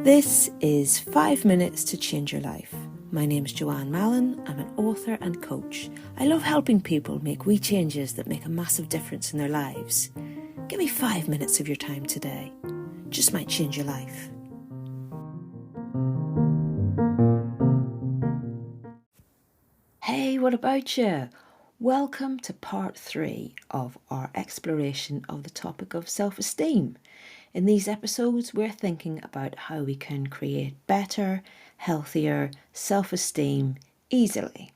This is 5 Minutes to Change Your Life. My name's Joanne Mallon. I'm an author and coach. I love helping people make wee changes that make a massive difference in their lives. Give me 5 minutes of your time today. Just might change your life. Hey, what about you? Welcome to part 3 of our exploration of the topic of self-esteem. In these episodes, we're thinking about how we can create better, healthier self-esteem easily.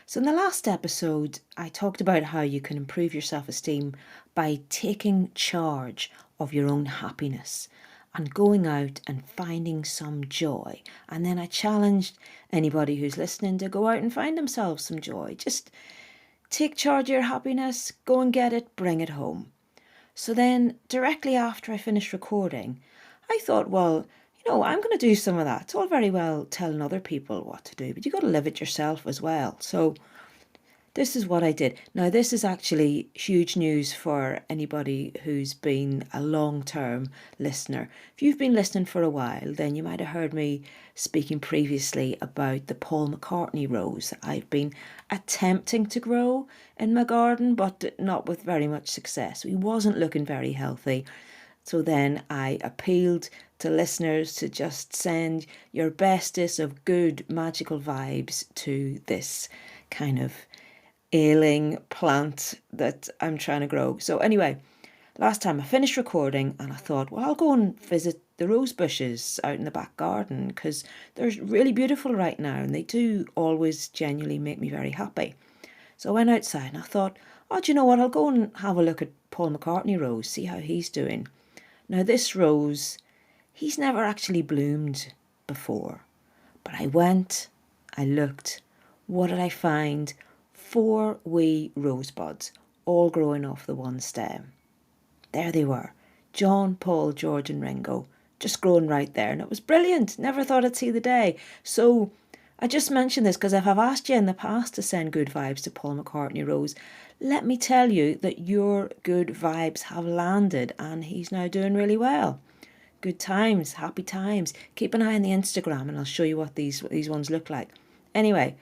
So in the last episode, I talked about how you can improve your self-esteem by taking charge of your own happiness and going out and finding some joy. And then I challenged anybody who's listening to go out and find themselves some joy. Just take charge of your happiness, go and get it, bring it home. So then directly after I finished recording, I thought, well, I'm going to do some of that. It's all very well telling other people what to do, but you've got to live it yourself as well. So this is what I did. Now, this is actually huge news for anybody who's been a long-term listener. If you've been listening for a while, then you might have heard me speaking previously about the Paul McCartney rose that I've been attempting to grow in my garden, but not with very much success. He wasn't looking very healthy. So then I appealed to listeners to just send your bestest of good magical vibes to this kind of ailing plant that I'm trying to grow. So anyway, last time I finished recording and I thought, well, I'll go and visit the rose bushes out in the back garden because they're really beautiful right now and they do always genuinely make me very happy. So I went outside and I thought, oh, do you know what? I'll go and have a look at Paul McCartney rose, see how he's doing. Now this rose, he's never actually bloomed before. But I went, I looked, what did I find? 4 wee rosebuds, all growing off the one stem. There they were, John, Paul, George and Ringo, just growing right there. And it was brilliant. Never thought I'd see the day. So I just mentioned this because if I've asked you in the past to send good vibes to Paul McCartney Rose, let me tell you that your good vibes have landed and he's now doing really well. Good times, happy times. Keep an eye on the Instagram and I'll show you what these ones look like. Anyway,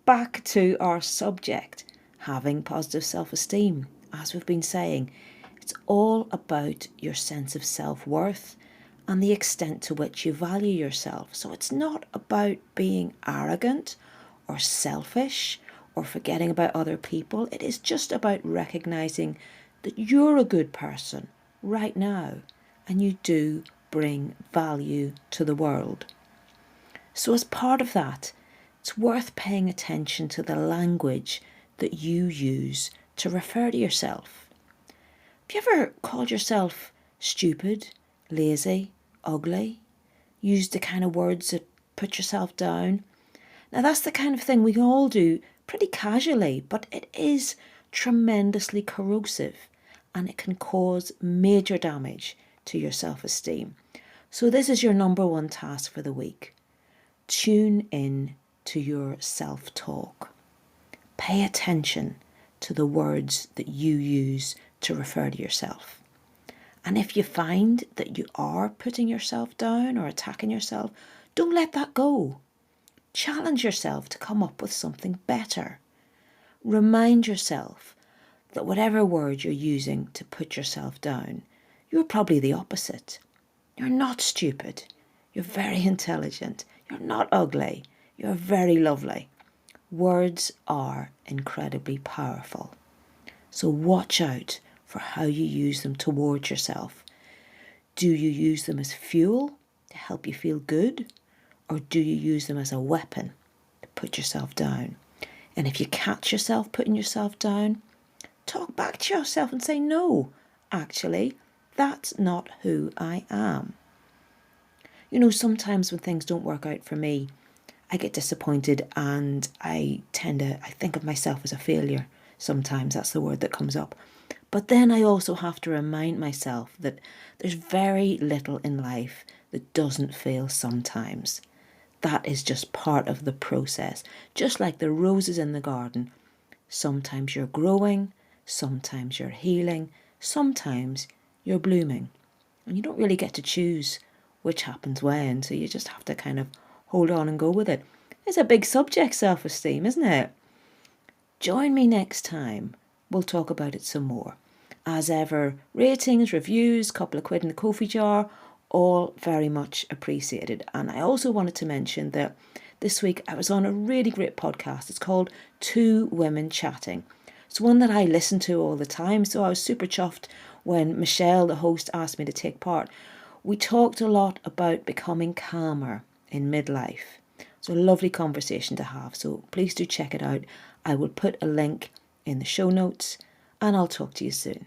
back to our subject, having positive self-esteem. As we've been saying, it's all about your sense of self-worth and the extent to which you value yourself. So it's not about being arrogant or selfish or forgetting about other people. It is just about recognizing that you're a good person right now and you do bring value to the world. So as part of that, it's worth paying attention to the language that you use to refer to yourself. Have you ever called yourself stupid, lazy, ugly? Used the kind of words that put yourself down? Now that's the kind of thing we can all do pretty casually, but it is tremendously corrosive and it can cause major damage to your self-esteem. So this is your number one task for the week. Tune in to your self-talk. Pay attention to the words that you use to refer to yourself. And if you find that you are putting yourself down or attacking yourself, don't let that go. Challenge yourself to come up with something better. Remind yourself that whatever word you're using to put yourself down, you're probably the opposite. You're not stupid. You're very intelligent. You're not ugly. You're very lovely. Words are incredibly powerful. So watch out for how you use them towards yourself. Do you use them as fuel to help you feel good? Or do you use them as a weapon to put yourself down? And if you catch yourself putting yourself down, talk back to yourself and say, no, actually, that's not who I am. Sometimes when things don't work out for me, I get disappointed and I think of myself as a failure. Sometimes that's the word that comes up. But then I also have to remind myself that there's very little in life that doesn't fail sometimes. That is just part of the process. Just like the roses in the garden. Sometimes you're growing, sometimes you're healing, sometimes you're blooming. And you don't really get to choose which happens when, so you just have to kind of hold on and go with it. It's a big subject, self-esteem, isn't it? Join me next time. We'll talk about it some more. As ever, ratings, reviews, couple of quid in the Ko-fi jar, all very much appreciated. And I also wanted to mention that this week I was on a really great podcast. It's called Two Women Chatting. It's one that I listen to all the time, so I was super chuffed when Michelle, the host, asked me to take part. We talked a lot about becoming calmer in midlife. So a lovely conversation to have. So please do check it out. I will put a link in the show notes, and I'll talk to you soon.